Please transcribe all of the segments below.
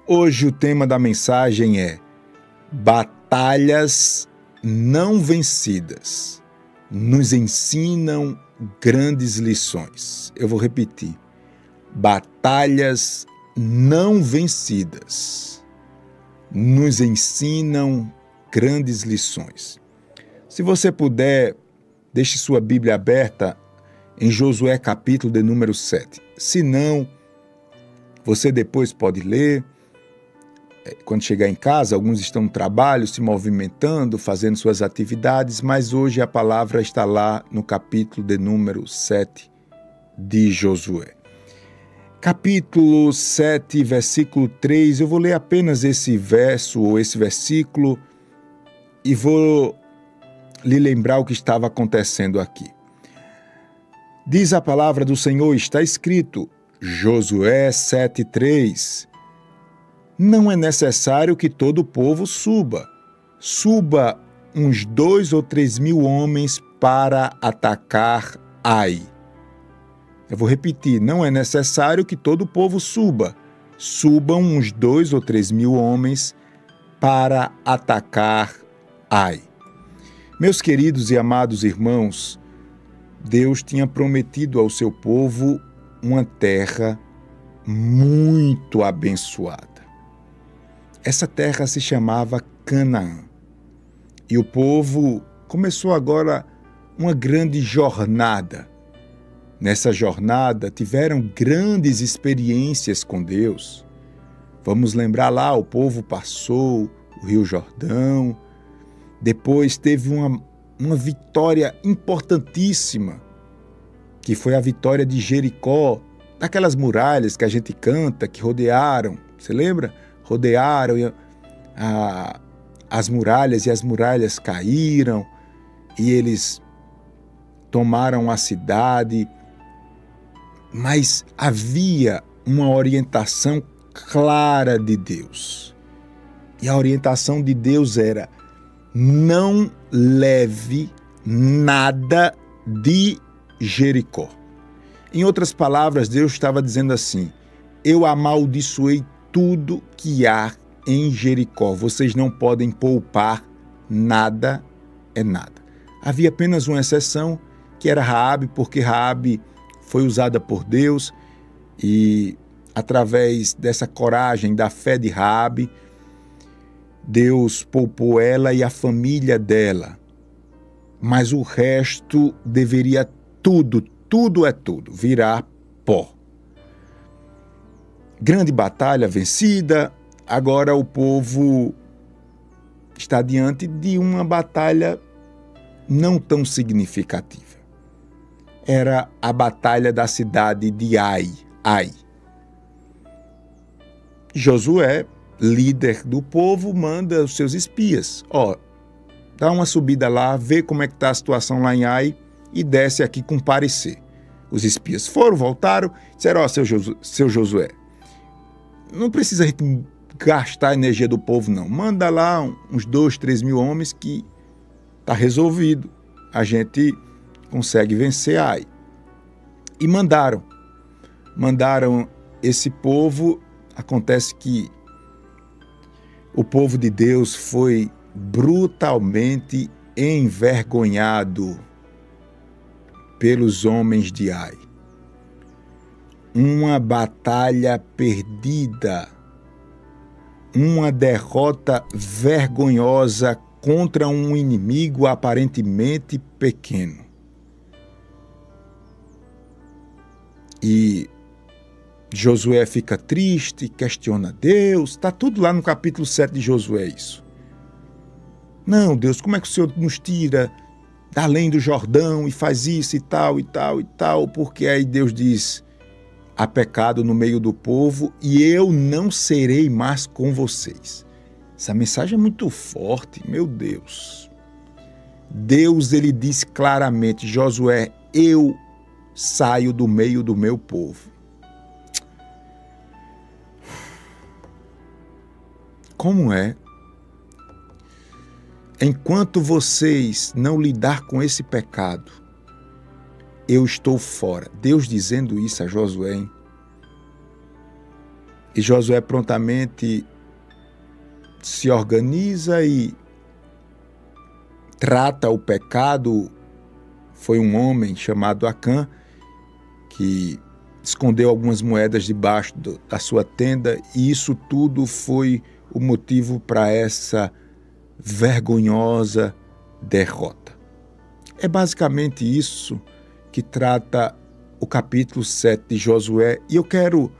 Hoje o tema da mensagem é Batalhas não vencidas nos ensinam grandes lições. Eu vou repetir. Batalhas não vencidas nos ensinam grandes lições. Se você puder, deixe sua Bíblia aberta em Josué capítulo de número 7. Se não, você depois pode ler. Quando chegar em casa, alguns estão no trabalho, se movimentando, fazendo suas atividades, mas hoje a palavra está lá no capítulo de número 7 de Josué. Capítulo 7, versículo 3, eu vou ler apenas esse verso ou esse versículo e vou lhe lembrar o que estava acontecendo aqui. Diz a palavra do Senhor, está escrito, Josué 7:3. Não é necessário que todo o povo suba. Suba uns 2 ou 3 mil homens para atacar Ai. Eu vou repetir, não é necessário que todo o povo suba. Subam uns 2 ou 3 mil homens para atacar Ai. Meus queridos e amados irmãos, Deus tinha prometido ao seu povo uma terra muito abençoada. Essa terra se chamava Canaã. E o povo começou agora uma grande jornada. Nessa jornada tiveram grandes experiências com Deus. Vamos lembrar lá, o povo passou o Rio Jordão, depois teve uma vitória importantíssima, que foi a vitória de Jericó, daquelas muralhas que a gente canta, que rodearam, você lembra? Rodearam as muralhas e as muralhas caíram e eles tomaram a cidade, mas havia uma orientação clara de Deus. E a orientação de Deus era: não leve nada de Jericó. Em outras palavras, Deus estava dizendo assim: eu amaldiçoei tudo que há em Jericó. Vocês não podem poupar nada, é nada. Havia apenas uma exceção, que era Raabe, porque Raabe foi usada por Deus e, através dessa coragem, da fé de Raabe, Deus poupou ela e a família dela. Mas o resto deveria tudo é tudo, virar pó. Grande batalha vencida, agora o povo está diante de uma batalha não tão significativa. Era a batalha da cidade de Ai. Josué, líder do povo, manda os seus espias. Dá uma subida lá, vê como é que está a situação lá em Ai e desce aqui com parecer. Os espias foram, voltaram, disseram, seu Josué, não precisa gastar a energia do povo, não. Manda lá uns 2, 3 mil homens que está resolvido. A gente consegue vencer Ai. E mandaram esse povo. Acontece que o povo de Deus foi brutalmente envergonhado pelos homens de Ai. Uma batalha perdida, uma derrota vergonhosa contra um inimigo aparentemente pequeno. E Josué fica triste, questiona Deus, está tudo lá no capítulo 7 de Josué isso. Não, Deus, como é que o Senhor nos tira da além do Jordão e faz isso e tal, porque aí Deus diz, há pecado no meio do povo e eu não serei mais com vocês. Essa mensagem é muito forte, meu Deus. Deus, ele diz claramente, Josué, eu saio do meio do meu povo. Como é? Enquanto vocês não lidar com esse pecado, eu estou fora. Deus dizendo isso a Josué, hein? E Josué prontamente se organiza e trata o pecado. Foi um homem chamado Acã que escondeu algumas moedas debaixo da sua tenda, e isso tudo foi o motivo para essa vergonhosa derrota. É basicamente isso que trata o capítulo 7 de Josué, e eu quero,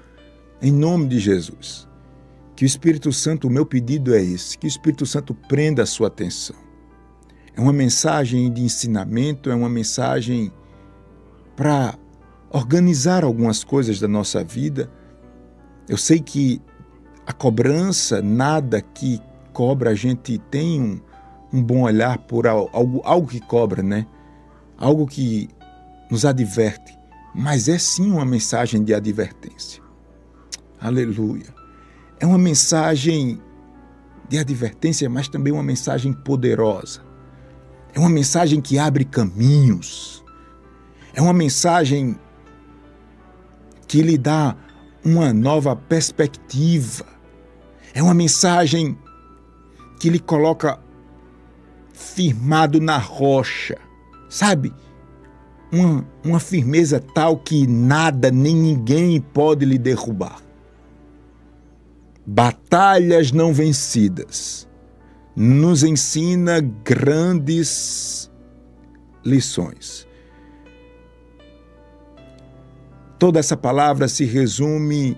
em nome de Jesus, que o Espírito Santo, o meu pedido é esse, que o Espírito Santo prenda a sua atenção. É uma mensagem de ensinamento, é uma mensagem para organizar algumas coisas da nossa vida. Eu sei que a cobrança, nada que cobra, a gente tem um bom olhar por algo que cobra, né? Algo que nos adverte, mas é sim uma mensagem de advertência. Aleluia. É uma mensagem de advertência, mas também uma mensagem poderosa. É uma mensagem que abre caminhos. É uma mensagem que lhe dá uma nova perspectiva. É uma mensagem que lhe coloca firmado na rocha, sabe? Uma firmeza tal que nada nem ninguém pode lhe derrubar. Batalhas não vencidas nos ensina grandes lições. Toda essa palavra se resume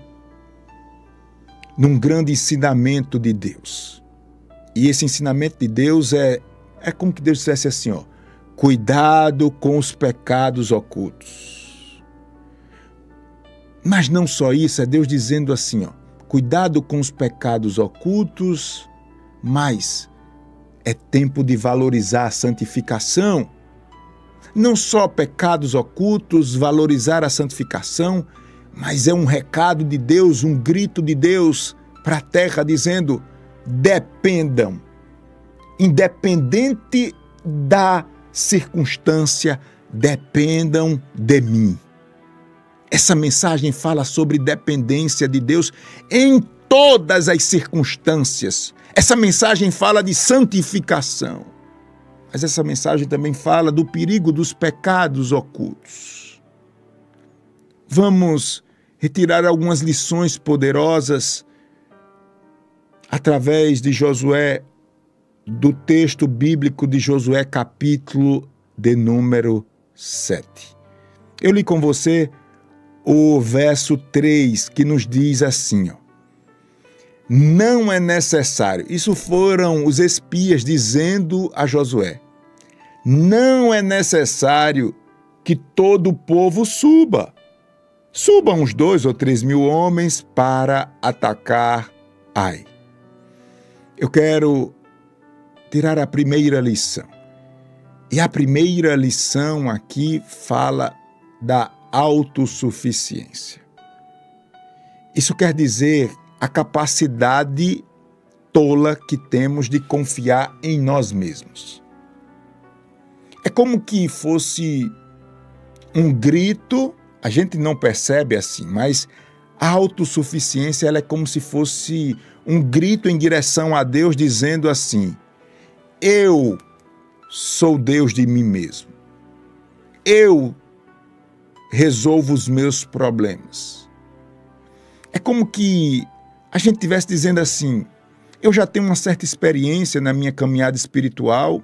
num grande ensinamento de Deus. E esse ensinamento de Deus é como que Deus dissesse assim, ó: cuidado com os pecados ocultos. Mas não só isso, é Deus dizendo assim, ó: cuidado com os pecados ocultos, mas é tempo de valorizar a santificação. Não só pecados ocultos, valorizar a santificação, mas é um recado de Deus, um grito de Deus para a terra dizendo: dependam, independente da circunstância, dependam de mim. Essa mensagem fala sobre dependência de Deus em todas as circunstâncias. Essa mensagem fala de santificação. Mas essa mensagem também fala do perigo dos pecados ocultos. Vamos retirar algumas lições poderosas através de Josué, do texto bíblico de Josué, capítulo de número 7. Eu li com você o verso 3, que nos diz assim, ó: não é necessário, isso foram os espias dizendo a Josué, não é necessário que todo o povo suba. Subam uns 2 ou 3 mil homens para atacar Ai. Eu quero tirar a primeira lição. E a primeira lição aqui fala da autossuficiência. Isso quer dizer a capacidade tola que temos de confiar em nós mesmos. É como que fosse um grito, a gente não percebe assim, mas a autossuficiência ela é como se fosse um grito em direção a Deus dizendo assim: eu sou Deus de mim mesmo. Eu resolvo os meus problemas. É como que a gente estivesse dizendo assim: eu já tenho uma certa experiência na minha caminhada espiritual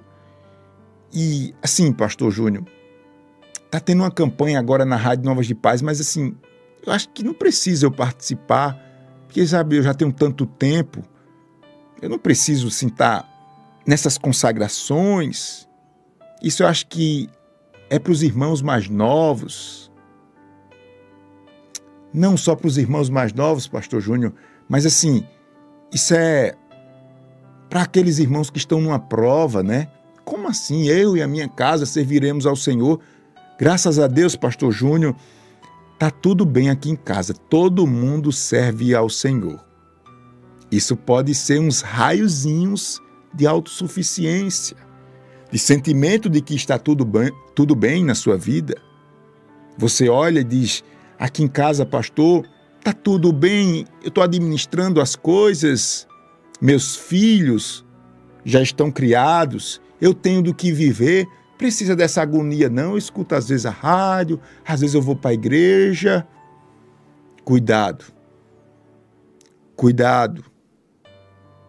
e, assim, Pastor Júnior, está tendo uma campanha agora na Rádio Novas de Paz, mas assim, eu acho que não precisa eu participar, porque, sabe, eu já tenho tanto tempo, eu não preciso, assim, estar nessas consagrações. Isso eu acho que é para os irmãos mais novos. Não só para os irmãos mais novos, Pastor Júnior, mas assim, isso é para aqueles irmãos que estão numa prova, né? Como assim? Eu e a minha casa serviremos ao Senhor. Graças a Deus, Pastor Júnior, tá tudo bem aqui em casa. Todo mundo serve ao Senhor. Isso pode ser uns raiozinhos de autossuficiência, de sentimento de que está tudo bem na sua vida. Você olha e diz: aqui em casa, pastor, Está tudo bem, eu estou administrando as coisas, meus filhos já estão criados, eu tenho do que viver, precisa dessa agonia não, eu escuto às vezes a rádio, às vezes eu vou para a igreja. Cuidado, cuidado.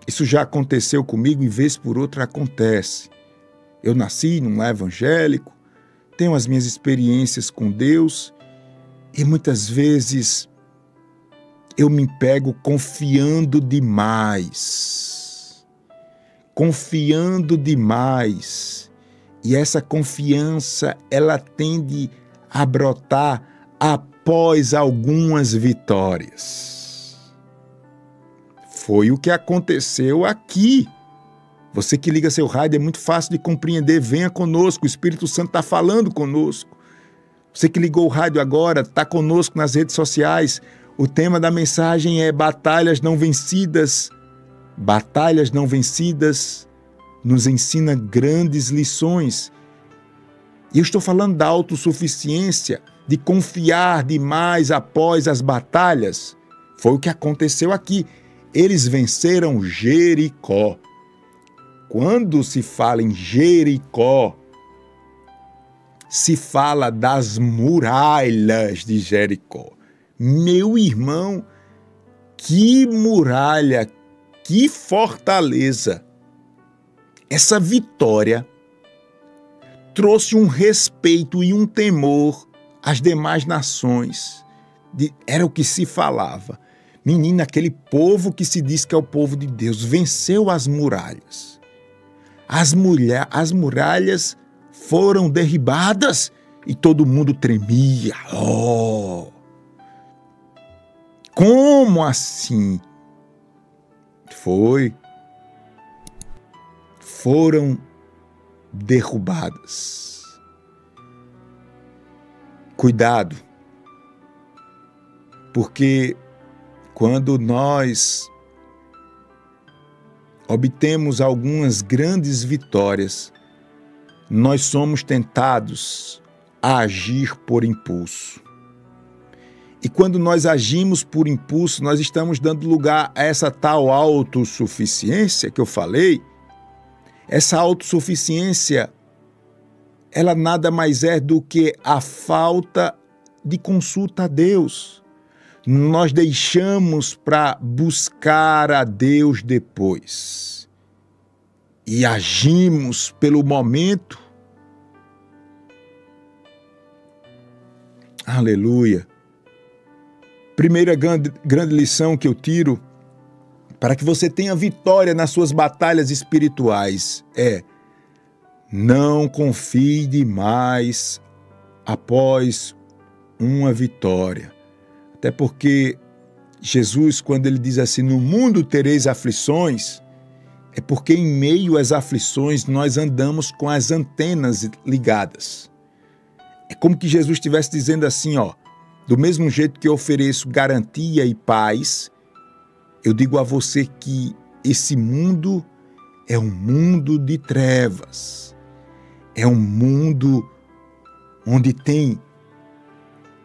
Isso já aconteceu comigo e vez por outra acontece. Eu nasci num lar evangélico, tenho as minhas experiências com Deus e muitas vezes eu me pego confiando demais. Confiando demais. E essa confiança, ela tende a brotar após algumas vitórias. Foi o que aconteceu aqui. Você que liga seu rádio, é muito fácil de compreender. Venha conosco, o Espírito Santo está falando conosco. Você que ligou o rádio agora, está conosco nas redes sociais. O tema da mensagem é Batalhas Não Vencidas. Batalhas não vencidas nos ensina grandes lições. E eu estou falando da autossuficiência, de confiar demais após as batalhas. Foi o que aconteceu aqui. Eles venceram Jericó. Quando se fala em Jericó, se fala das muralhas de Jericó. Meu irmão, que muralha, que fortaleza! Essa vitória trouxe um respeito e um temor às demais nações. Era o que se falava. Menina, aquele povo que se diz que é o povo de Deus, venceu as muralhas. As muralhas foram derribadas e todo mundo tremia. Oh! Como assim? Foram derrubadas. Cuidado, porque quando nós obtemos algumas grandes vitórias, nós somos tentados a agir por impulso. E quando nós agimos por impulso, nós estamos dando lugar a essa tal autossuficiência que eu falei. Essa autossuficiência, ela nada mais é do que a falta de consulta a Deus. Nós deixamos para buscar a Deus depois. E agimos pelo momento. Aleluia. Primeira grande lição que eu tiro para que você tenha vitória nas suas batalhas espirituais é: não confie demais após uma vitória. Até porque Jesus, quando ele diz assim, no mundo tereis aflições, é porque em meio às aflições nós andamos com as antenas ligadas. É como que Jesus estivesse dizendo assim, ó, do mesmo jeito que eu ofereço garantia e paz, eu digo a você que esse mundo é um mundo de trevas. É um mundo onde tem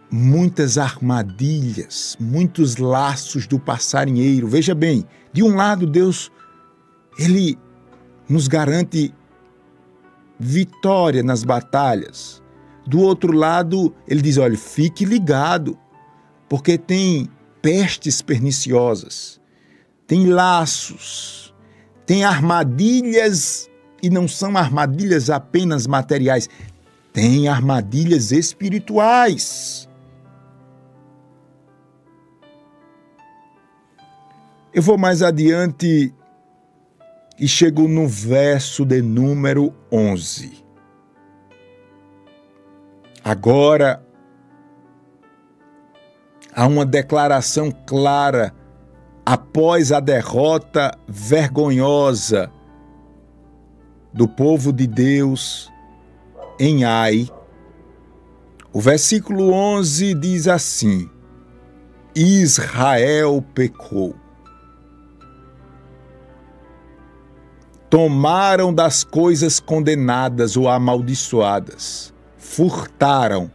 muitas armadilhas, muitos laços do passarinheiro. Veja bem, de um lado Deus, Ele nos garante vitória nas batalhas. Do outro lado, Ele diz, olha, fique ligado, porque tem pestes perniciosas, tem laços, tem armadilhas, e não são armadilhas apenas materiais, tem armadilhas espirituais. Eu vou mais adiante e chego no verso de número 11. Agora, há uma declaração clara após a derrota vergonhosa do povo de Deus em Ai. O versículo 11 diz assim: Israel pecou. Tomaram das coisas condenadas ou amaldiçoadas, furtaram,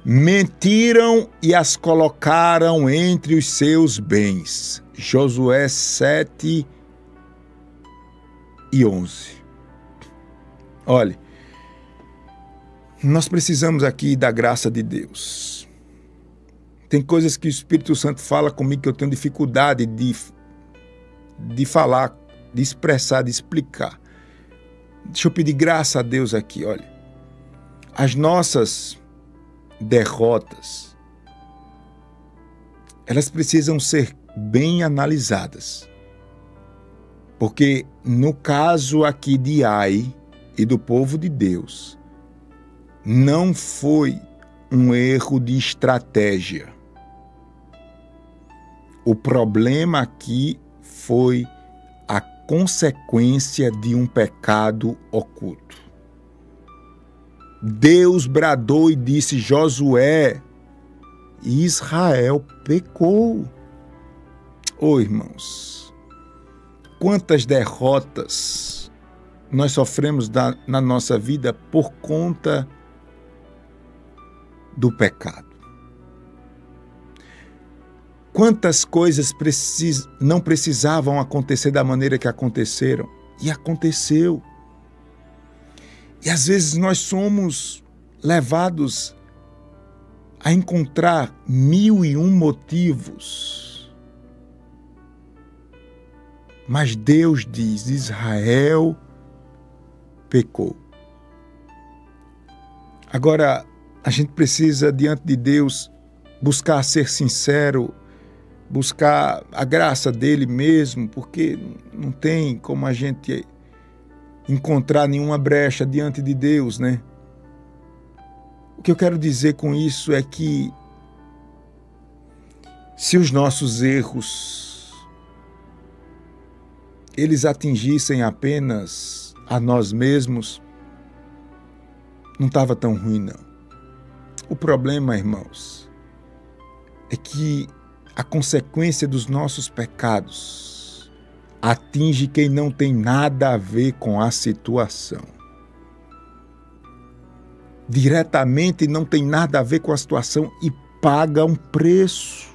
mentiram e as colocaram entre os seus bens. Josué 7 e 11. Olhe, nós precisamos aqui da graça de Deus. Tem coisas que o Espírito Santo fala comigo que eu tenho dificuldade de falar, de expressar, de explicar. Deixa eu pedir graça a Deus aqui, olha. As nossas derrotas, elas precisam ser bem analisadas. Porque no caso aqui de Ai e do povo de Deus, não foi um erro de estratégia. O problema aqui foi a consequência de um pecado oculto. Deus bradou e disse: Josué, Israel pecou. Irmãos, quantas derrotas nós sofremos na nossa vida por conta do pecado. Quantas coisas não precisavam acontecer da maneira que aconteceram, e aconteceu. E às vezes nós somos levados a encontrar 1001 motivos. Mas Deus diz: Israel pecou. Agora, a gente precisa, diante de Deus, buscar ser sincero, buscar a graça dele mesmo, porque não tem como a gente encontrar nenhuma brecha diante de Deus, né? O que eu quero dizer com isso é que se os nossos erros eles atingissem apenas a nós mesmos, não estava tão ruim, não. O problema, irmãos, é que a consequência dos nossos pecados atinge quem não tem nada a ver com a situação. Diretamente não tem nada a ver com a situação e paga um preço.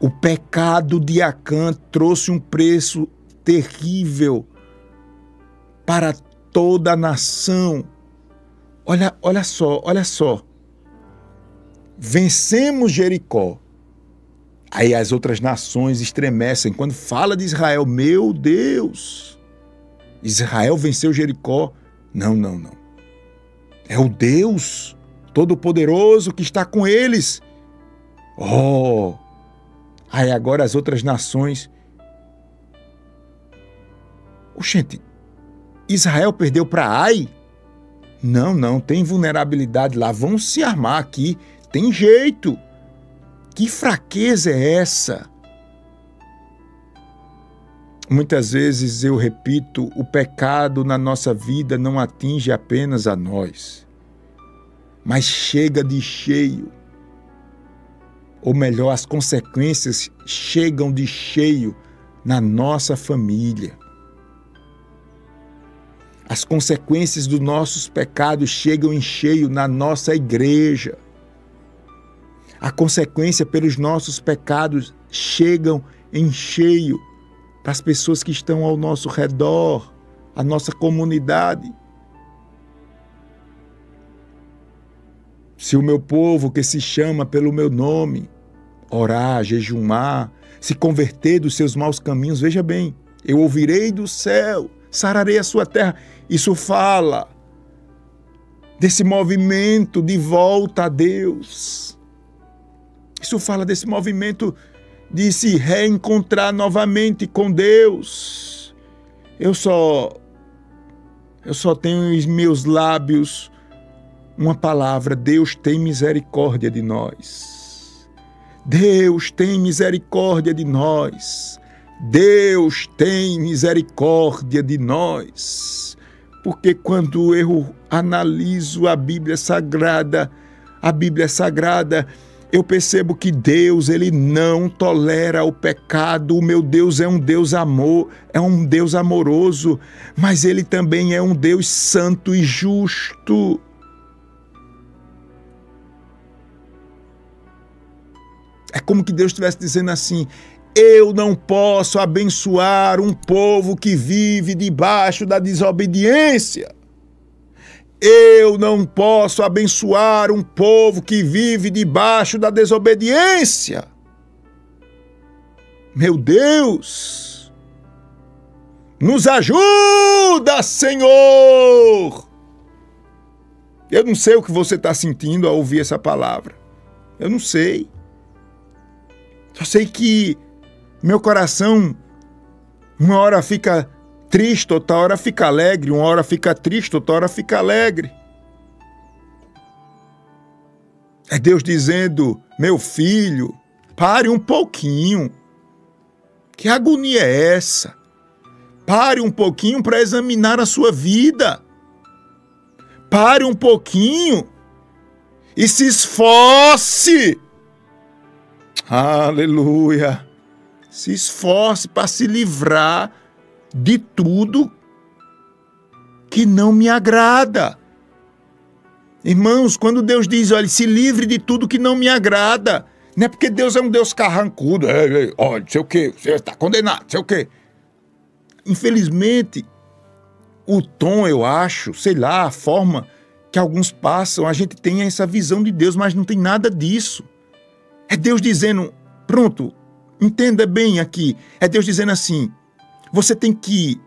O pecado de Acã trouxe um preço terrível para toda a nação. Olha só. Vencemos Jericó. Aí as outras nações estremecem quando fala de Israel. Meu Deus! Israel venceu Jericó. Não. É o Deus Todo-Poderoso que está com eles. Aí agora as outras nações... Oxente, Israel perdeu para Ai? Não, tem vulnerabilidade lá. Vão se armar aqui. Tem jeito. Que fraqueza é essa? Muitas vezes eu repito, o pecado na nossa vida não atinge apenas a nós, mas chega de cheio. Ou melhor, as consequências chegam de cheio na nossa família. As consequências dos nossos pecados chegam em cheio na nossa igreja. A consequência pelos nossos pecados chegam em cheio para as pessoas que estão ao nosso redor, a nossa comunidade. Se o meu povo, que se chama pelo meu nome, orar, jejumar, se converter dos seus maus caminhos, veja bem, eu ouvirei do céu, sararei a sua terra. Isso fala desse movimento de volta a Deus. Isso fala desse movimento de se reencontrar novamente com Deus. Eu só tenho em meus lábios uma palavra: Deus tem misericórdia de nós. Deus tem misericórdia de nós. Deus tem misericórdia de nós. Porque quando eu analiso a Bíblia Sagrada, eu percebo que Deus, Ele não tolera o pecado. O meu Deus é um Deus amor, é um Deus amoroso, mas Ele também é um Deus santo e justo. É como que Deus estivesse dizendo assim: eu não posso abençoar um povo que vive debaixo da desobediência. Eu não posso abençoar um povo que vive debaixo da desobediência. Meu Deus, nos ajuda, Senhor! Eu não sei o que você está sentindo ao ouvir essa palavra. Eu não sei. Só sei que meu coração uma hora fica triste, outra hora fica alegre, uma hora fica triste, outra hora fica alegre. É Deus dizendo: meu filho, pare um pouquinho. Que agonia é essa? Pare um pouquinho para examinar a sua vida. Pare um pouquinho e se esforce. Aleluia. Se esforce para se livrar de tudo que não me agrada. Irmãos, quando Deus diz, olha, se livre de tudo que não me agrada, não é porque Deus é um Deus carrancudo, olha, sei o quê, você está condenado, sei o quê. Infelizmente, o tom, eu acho, sei lá, a forma que alguns passam, a gente tem essa visão de Deus, mas não tem nada disso. É Deus dizendo, pronto, entenda bem aqui, é Deus dizendo assim: você tem que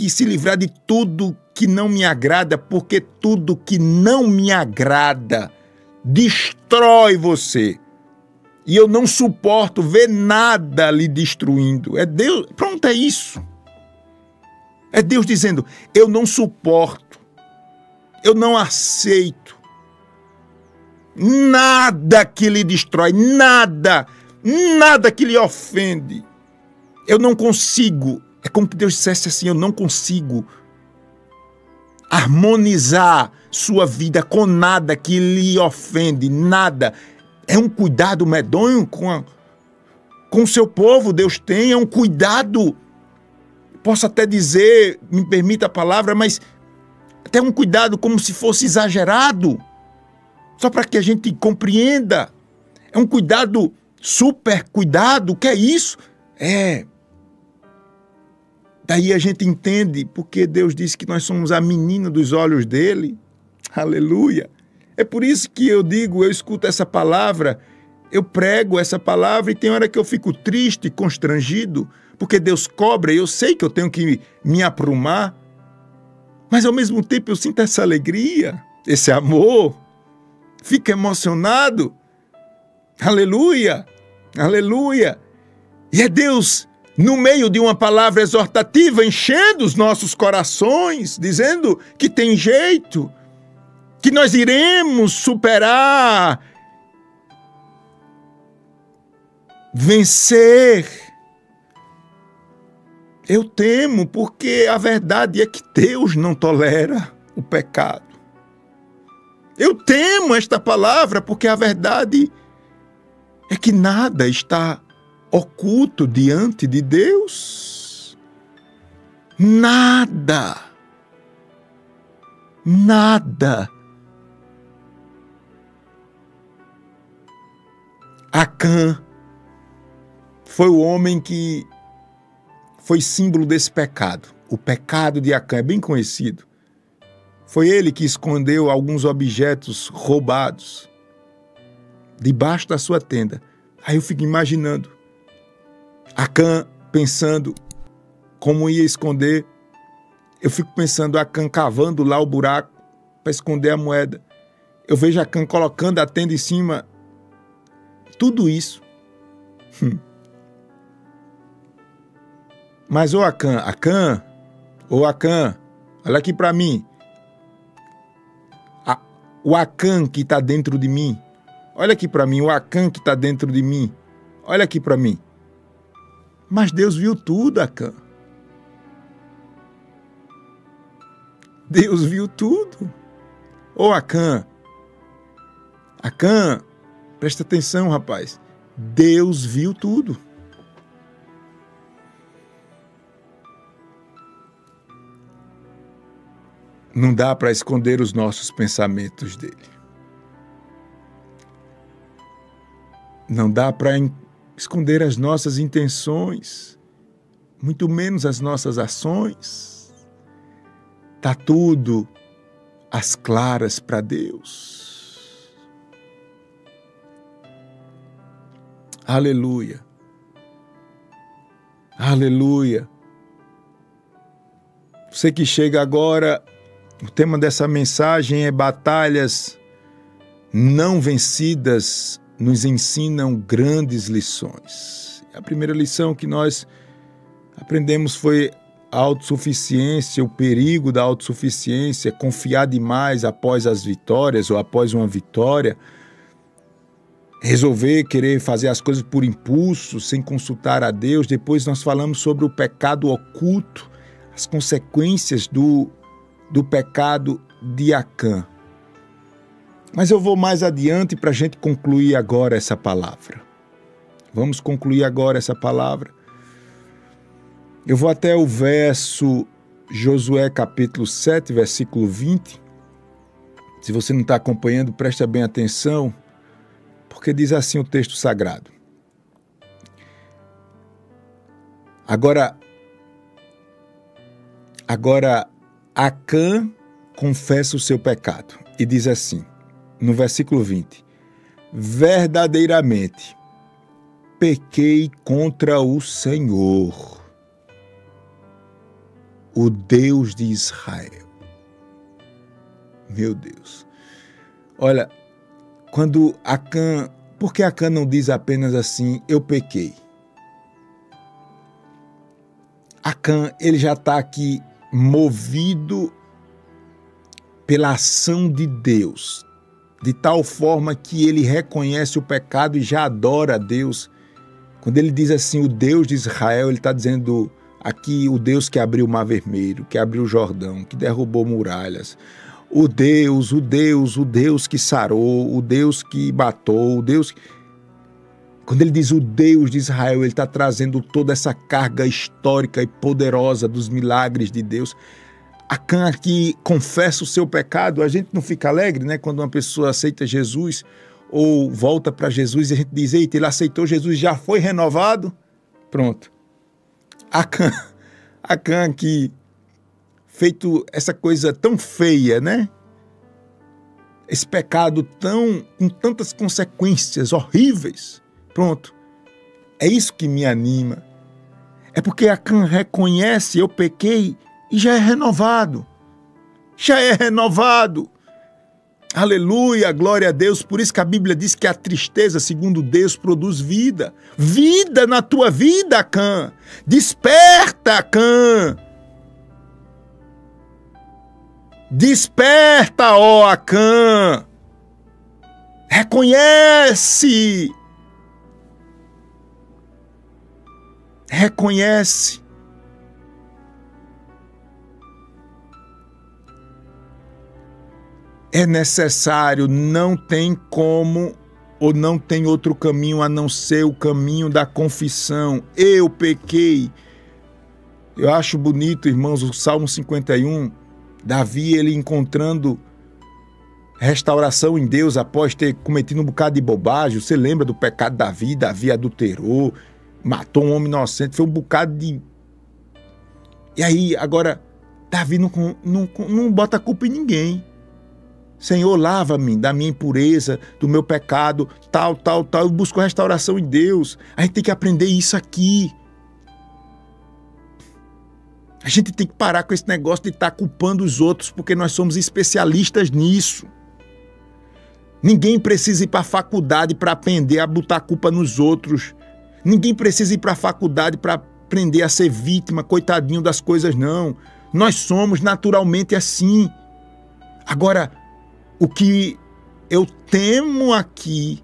se livrar de tudo que não me agrada, porque tudo que não me agrada destrói você. E eu não suporto ver nada lhe destruindo. É Deus, pronto, é isso. É Deus dizendo: eu não suporto, eu não aceito nada que lhe destrói, nada que lhe ofende. Eu não consigo, é como que Deus dissesse assim: eu não consigo harmonizar sua vida com nada que lhe ofende, nada. É um cuidado medonho com o seu povo, Deus tem, é um cuidado, posso até dizer, me permita a palavra, mas até um cuidado como se fosse exagerado, só para que a gente compreenda. É um cuidado, super cuidado, o que é isso? Daí a gente entende porque Deus disse que nós somos a menina dos olhos dele. Aleluia! É por isso que eu digo, eu escuto essa palavra, eu prego essa palavra e tem hora que eu fico triste, constrangido, porque Deus cobra e eu sei que eu tenho que me aprumar, mas ao mesmo tempo eu sinto essa alegria, esse amor, fico emocionado. Aleluia! Aleluia! E é Deus, no meio de uma palavra exortativa, enchendo os nossos corações, dizendo que tem jeito, que nós iremos superar, vencer. Eu temo porque a verdade é que Deus não tolera o pecado. Eu temo esta palavra porque a verdade é que nada está oculto diante de Deus. Nada. Nada. Acã foi o homem que foi símbolo desse pecado. O pecado de Acã é bem conhecido. Foi ele que escondeu alguns objetos roubados debaixo da sua tenda. Aí eu fico imaginando Acã pensando como ia esconder. Eu fico pensando Acã cavando lá o buraco para esconder a moeda. Eu vejo Acã colocando a tenda em cima. Tudo isso. Mas ô Acã, olha aqui para mim. O Acã que está dentro de mim. Olha aqui para mim, o Acã que está dentro de mim. Olha aqui para mim. Mas Deus viu tudo, Acã. Deus viu tudo. Ô Acã, presta atenção, rapaz. Deus viu tudo. Não dá para esconder os nossos pensamentos dele. Não dá para esconder as nossas intenções, muito menos as nossas ações. Está tudo às claras para Deus. Aleluia. Aleluia. Você que chega agora, o tema dessa mensagem é batalhas não vencidas nos ensinam grandes lições. A primeira lição que nós aprendemos foi a autossuficiência, o perigo da autossuficiência, confiar demais após as vitórias ou após uma vitória, resolver querer fazer as coisas por impulso, sem consultar a Deus. Depois nós falamos sobre o pecado oculto, as consequências do pecado de Acã. Mas eu vou mais adiante para a gente concluir agora essa palavra. Vamos concluir agora essa palavra. Eu vou até o verso Josué capítulo 7, versículo 20. Se você não está acompanhando, preste bem atenção, porque diz assim o texto sagrado. Agora Acã confessa o seu pecado e diz assim, no versículo 20, verdadeiramente pequei contra o Senhor, o Deus de Israel. Meu Deus. Olha, por que Acã não diz apenas assim, eu pequei? Acã, ele já está aqui movido pela ação de Deus, de tal forma que ele reconhece o pecado e já adora a Deus. Quando ele diz assim, o Deus de Israel, ele está dizendo aqui o Deus que abriu o Mar Vermelho, que abriu o Jordão, que derrubou muralhas. O Deus que sarou, o Deus que matou, o Deus... Quando ele diz o Deus de Israel, ele está trazendo toda essa carga histórica e poderosa dos milagres de Deus. Acã aqui confessa o seu pecado. A gente não fica alegre, né? Quando uma pessoa aceita Jesus ou volta para Jesus e a gente diz, eita, ele aceitou Jesus, já foi renovado? Pronto. Acã aqui, feito essa coisa tão feia, né? Esse pecado com tantas consequências horríveis. Pronto. É isso que me anima. É porque Acã reconhece, eu pequei, e já é renovado. Já é renovado. Aleluia, glória a Deus. Por isso que a Bíblia diz que a tristeza, segundo Deus, produz vida. Vida na tua vida, Acã. Desperta, Acã. Desperta, ó Acã. Reconhece. Reconhece. É necessário, não tem como ou não tem outro caminho a não ser o caminho da confissão. Eu pequei. Eu acho bonito, irmãos, o Salmo 51, Davi, ele encontrando restauração em Deus após ter cometido um bocado de bobagem. Você lembra do pecado de Davi? Davi adulterou, matou um homem inocente, foi um bocado de... E aí, agora, Davi não bota a culpa em ninguém. Senhor, lava-me da minha impureza, do meu pecado, tal. Eu busco restauração em Deus. A gente tem que aprender isso aqui. A gente tem que parar com esse negócio de estar culpando os outros, porque nós somos especialistas nisso. Ninguém precisa ir para a faculdade para aprender a botar a culpa nos outros. Ninguém precisa ir para a faculdade para aprender a ser vítima, coitadinho das coisas, não. Nós somos naturalmente assim. Agora, o que eu temo aqui,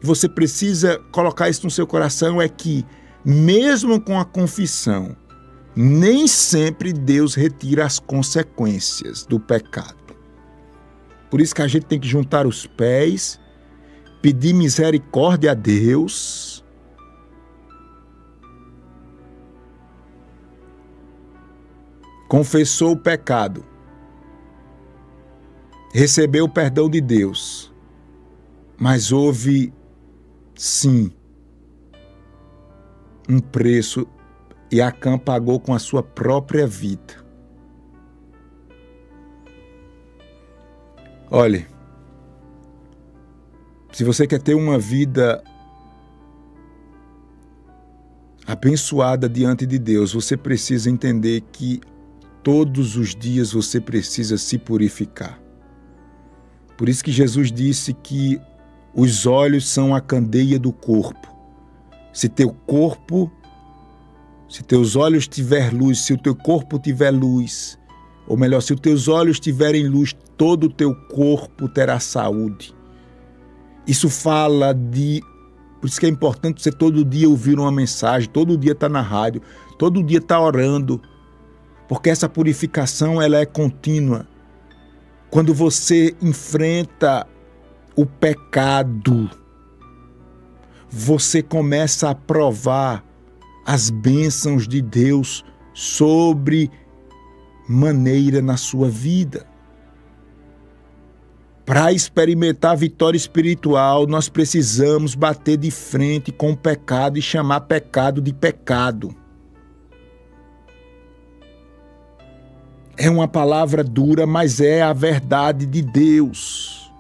você precisa colocar isso no seu coração, é que, mesmo com a confissão, nem sempre Deus retira as consequências do pecado. Por isso que a gente tem que juntar os pés, pedir misericórdia a Deus, confessou o pecado, recebeu o perdão de Deus, mas houve sim, um preço, e Acã pagou com a sua própria vida. Olhe, se você quer ter uma vida abençoada diante de Deus, você precisa entender que todos os dias você precisa se purificar. Por isso que Jesus disse que os olhos são a candeia do corpo. Se teus olhos tiver luz, se o teu corpo tiver luz, ou melhor, se os teus olhos tiverem luz, todo o teu corpo terá saúde. Isso fala de... Por isso que é importante você todo dia ouvir uma mensagem, todo dia estar na rádio, todo dia estar orando, porque essa purificação ela é contínua. Quando você enfrenta o pecado, você começa a provar as bênçãos de Deus sobre maneira na sua vida. Para experimentar a vitória espiritual, nós precisamos bater de frente com o pecado e chamar pecado de pecado. É uma palavra dura, mas é a verdade de Deus.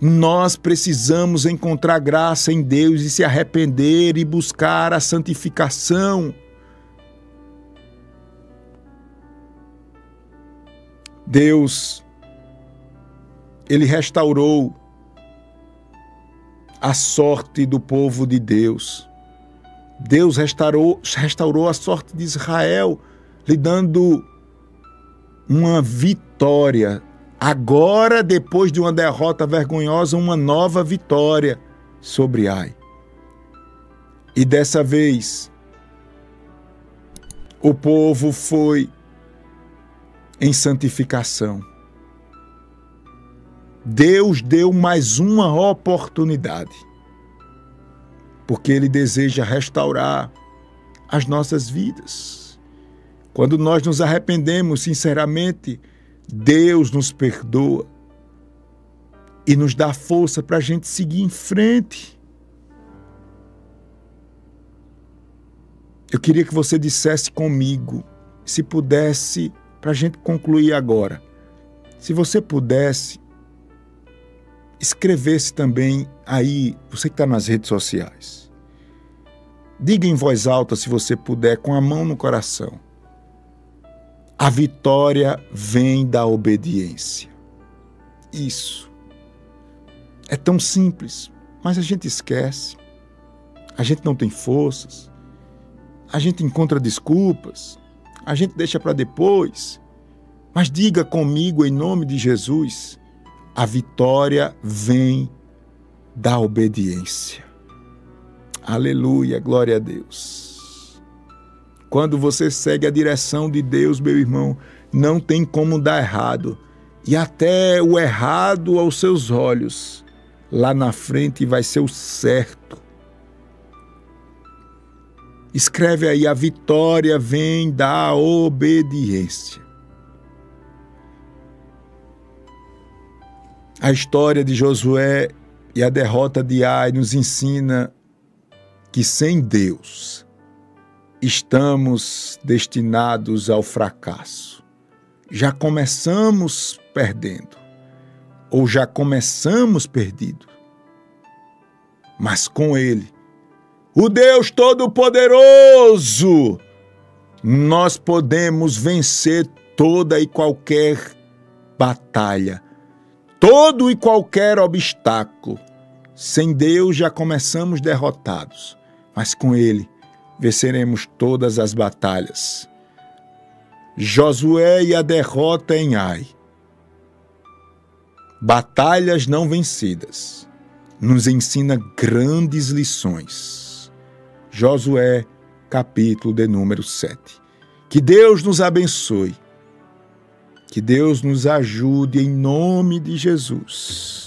Nós precisamos encontrar graça em Deus e se arrepender e buscar a santificação. Deus, Ele restaurou a sorte do povo de Deus. Deus restaurou a sorte de Israel, lhe dando uma vitória. Agora, depois de uma derrota vergonhosa, uma nova vitória sobre Ai. E dessa vez, o povo foi em santificação. Deus deu mais uma oportunidade, porque Ele deseja restaurar as nossas vidas. Quando nós nos arrependemos sinceramente, Deus nos perdoa e nos dá força para a gente seguir em frente. Eu queria que você dissesse comigo, se pudesse, para a gente concluir agora, se você pudesse, escrevesse também aí, você que está nas redes sociais. Diga em voz alta, se você puder, com a mão no coração. A vitória vem da obediência. Isso. É tão simples, mas a gente esquece. A gente não tem forças. A gente encontra desculpas. A gente deixa para depois. Mas diga comigo, em nome de Jesus, a vitória vem da obediência. Aleluia, glória a Deus. Quando você segue a direção de Deus, meu irmão, não tem como dar errado. E até o errado aos seus olhos, lá na frente vai ser o certo. Escreve aí, a vitória vem da obediência. A história de Josué e a derrota de Ai nos ensina que sem Deus estamos destinados ao fracasso. Já começamos perdendo, ou já começamos perdido. Mas com Ele, o Deus Todo-Poderoso, nós podemos vencer toda e qualquer batalha, todo e qualquer obstáculo. Sem Deus já começamos derrotados, mas com Ele venceremos todas as batalhas. Josué e a derrota em Ai. Batalhas não vencidas nos ensina grandes lições. Josué, capítulo de número 7. Que Deus nos abençoe. Que Deus nos ajude em nome de Jesus.